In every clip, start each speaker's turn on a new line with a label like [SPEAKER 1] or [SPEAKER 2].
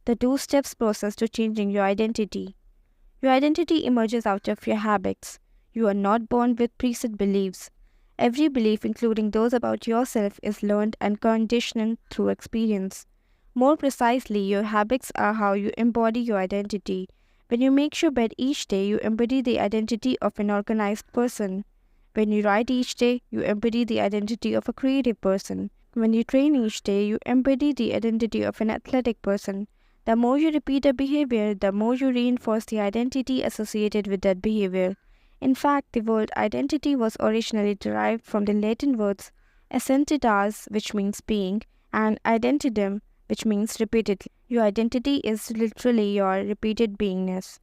[SPEAKER 1] the two steps process to changing your identity. Your identity emerges out of your habits. You are not born with preset beliefs. Every belief, including those about yourself, is learned and conditioned through experience. More precisely, your habits are how you embody your identity. When you make your bed each day, you embody the identity of an organized person. When you write each day, you embody the identity of a creative person. When you train each day, you embody the identity of an athletic person. The more you repeat a behavior, the more you reinforce the identity associated with that behavior. In fact, the word identity was originally derived from the Latin words essentitas, which means being, and identidem, which means repeatedly. Your identity is literally your repeated beingness.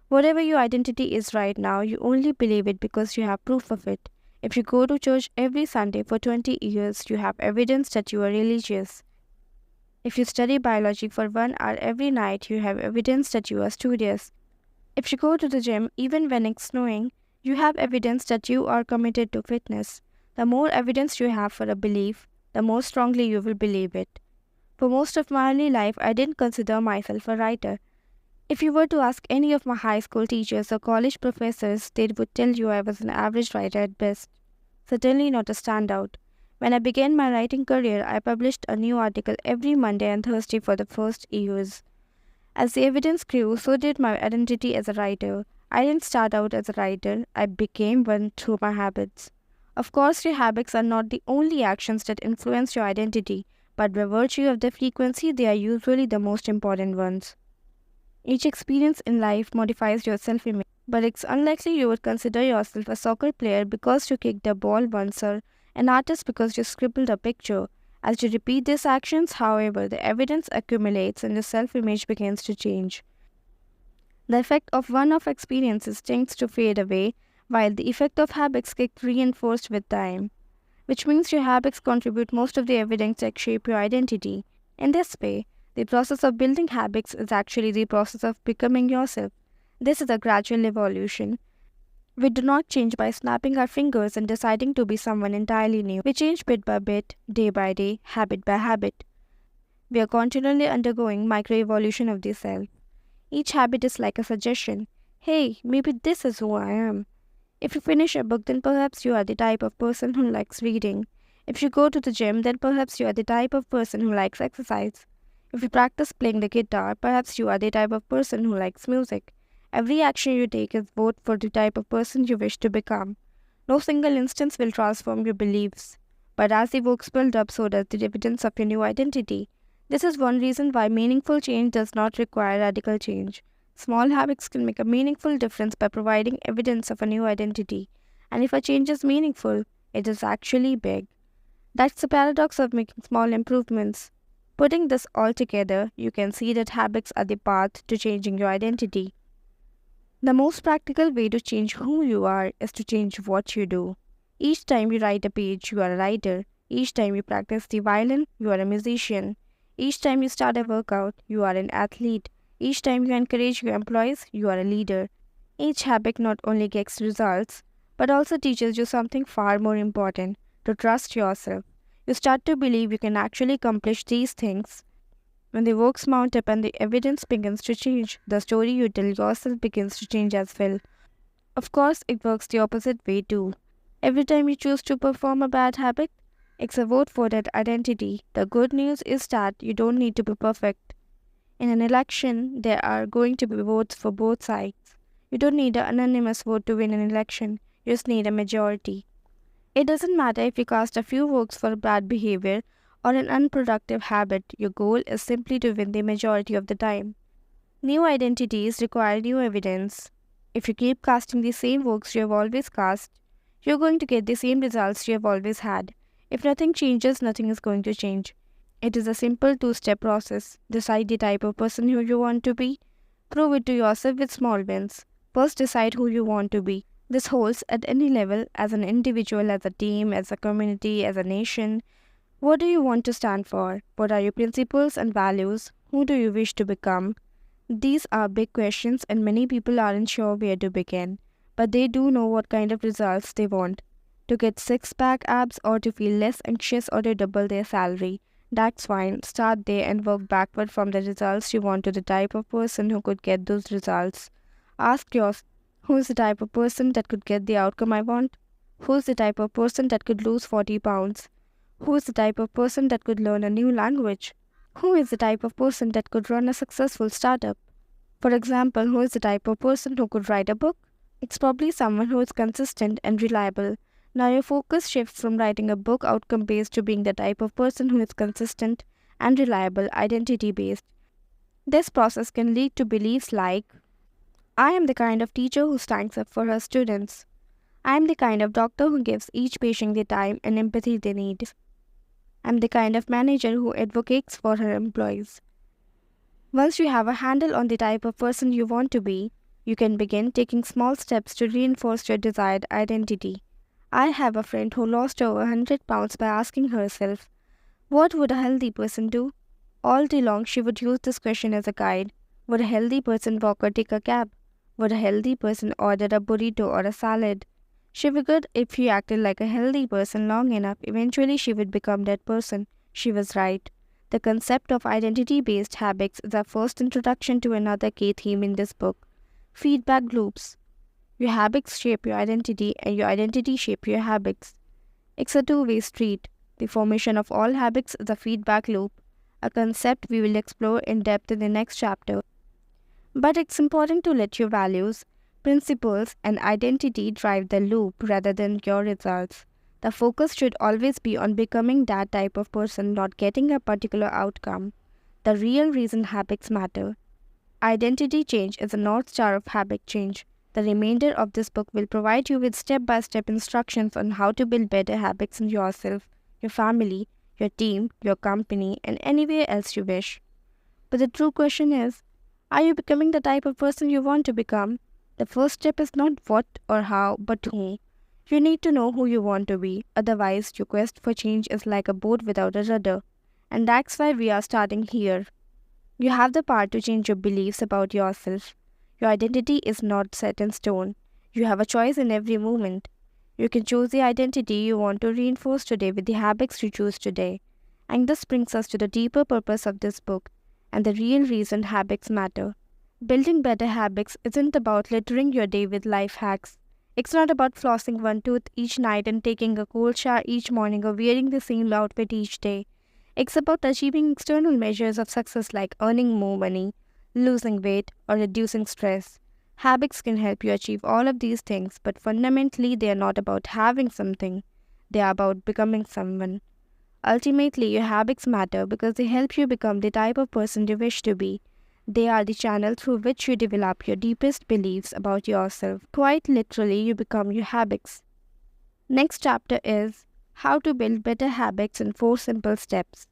[SPEAKER 1] Whatever your identity is right now, you only believe it because you have proof of it. If you go to church every Sunday for 20 years, you have evidence that you are religious. If you study biology for 1 hour every night, you have evidence that you are studious. If you go to the gym even when it's snowing, you have evidence that you are committed to fitness. The more evidence you have for a belief, the more strongly you will believe it. For most of my early life, I didn't consider myself a writer. If you were to ask any of my high school teachers or college professors, they would tell you I was an average writer at best. Certainly not a standout. When I began my writing career, I published a new article every Monday and Thursday for the first years. As the evidence grew, so did my identity as a writer. I didn't start out as a writer, I became one through my habits. Of course, your habits are not the only actions that influence your identity, but by virtue of their frequency, they are usually the most important ones. Each experience in life modifies your self-image, but it's unlikely you would consider yourself a soccer player because you kicked a ball once or an artist because you scribbled a picture. As you repeat these actions, however, the evidence accumulates and your self-image begins to change. The effect of one-off experiences tends to fade away, while the effect of habits gets reinforced with time, which means your habits contribute most of the evidence that shape your identity. In this way, the process of building habits is actually the process of becoming yourself. This is a gradual evolution. We do not change by snapping our fingers and deciding to be someone entirely new. We change bit by bit, day by day, habit by habit. We are continually undergoing microevolution of the self. Each habit is like a suggestion. Hey, maybe this is who I am. If you finish a book, then perhaps you are the type of person who likes reading. If you go to the gym, then perhaps you are the type of person who likes exercise. If you practice playing the guitar, perhaps you are the type of person who likes music. Every action you take is vote for the type of person you wish to become. No single instance will transform your beliefs. But as the works build up, so does the evidence of your new identity. This is one reason why meaningful change does not require radical change. Small habits can make a meaningful difference by providing evidence of a new identity. And if a change is meaningful, it is actually big. That's the paradox of making small improvements. Putting this all together, you can see that habits are the path to changing your identity. The most practical way to change who you are is to change what you do. Each time you write a page, you are a writer. Each time you practice the violin, you are a musician. Each time you start a workout, you are an athlete. Each time you encourage your employees, you are a leader. Each habit not only gets results, but also teaches you something far more important, to trust yourself. You start to believe you can actually accomplish these things. When the works mount up and the evidence begins to change, the story you tell yourself begins to change as well. Of course, it works the opposite way too. Every time you choose to perform a bad habit, it's a vote for that identity. The good news is that you don't need to be perfect. In an election, there are going to be votes for both sides. You don't need an anonymous vote to win an election. You just need a majority. It doesn't matter if you cast a few votes for bad behavior or an unproductive habit, your goal is simply to win the majority of the time. New identities require new evidence. If you keep casting the same votes you have always cast, you're going to get the same results you have always had. If nothing changes, nothing is going to change. It is a simple two-step process. Decide the type of person who you want to be. Prove it to yourself with small wins. First, decide who you want to be. This holds at any level, as an individual, as a team, as a community, as a nation. What do you want to stand for? What are your principles and values? Who do you wish to become? These are big questions and many people aren't sure where to begin. But they do know what kind of results they want. To get six-pack abs or to feel less anxious or to double their salary. That's fine. Start there and work backward from the results you want to the type of person who could get those results. Ask yourself, who's the type of person that could get the outcome I want? Who's the type of person that could lose 40 pounds? Who's the type of person that could learn a new language? Who is the type of person that could run a successful startup? For example, who is the type of person who could write a book? It's probably someone who is consistent and reliable. Now your focus shifts from writing a book outcome based to being the type of person who is consistent and reliable, identity based. This process can lead to beliefs like I am the kind of teacher who stands up for her students. I am the kind of doctor who gives each patient the time and empathy they need. I am the kind of manager who advocates for her employees. Once you have a handle on the type of person you want to be, you can begin taking small steps to reinforce your desired identity. I have a friend who lost over 100 pounds by asking herself, what would a healthy person do? All day long, she would use this question as a guide. Would a healthy person walk or take a cab? Would a healthy person order a burrito or a salad? She figured if she acted like a healthy person long enough, eventually she would become that person. She was right. The concept of identity-based habits is our first introduction to another key theme in this book, feedback loops. Your habits shape your identity and your identity shape your habits. It's a two-way street. The formation of all habits is a feedback loop, a concept we will explore in depth in the next chapter. But it's important to let your values, principles, and identity drive the loop rather than your results. The focus should always be on becoming that type of person, not getting a particular outcome. The real reason habits matter. Identity change is a north star of habit change. The remainder of this book will provide you with step-by-step instructions on how to build better habits in yourself, your family, your team, your company, and anywhere else you wish. But the true question is, are you becoming the type of person you want to become? The first step is not what or how, but who. You need to know who you want to be, otherwise your quest for change is like a boat without a rudder. And that's why we are starting here. You have the power to change your beliefs about yourself. Your identity is not set in stone. You have a choice in every moment. You can choose the identity you want to reinforce today with the habits you choose today. And this brings us to the deeper purpose of this book and the real reason habits matter. Building better habits isn't about littering your day with life hacks. It's not about flossing one tooth each night and taking a cold shower each morning or wearing the same outfit each day. It's about achieving external measures of success like earning more money, losing weight, or reducing stress. Habits can help you achieve all of these things, but fundamentally they are not about having something. They are about becoming someone. Ultimately, your habits matter because they help you become the type of person you wish to be. They are the channel through which you develop your deepest beliefs about yourself. Quite literally, you become your habits. Next chapter is How to Build Better Habits in 4 Simple Steps.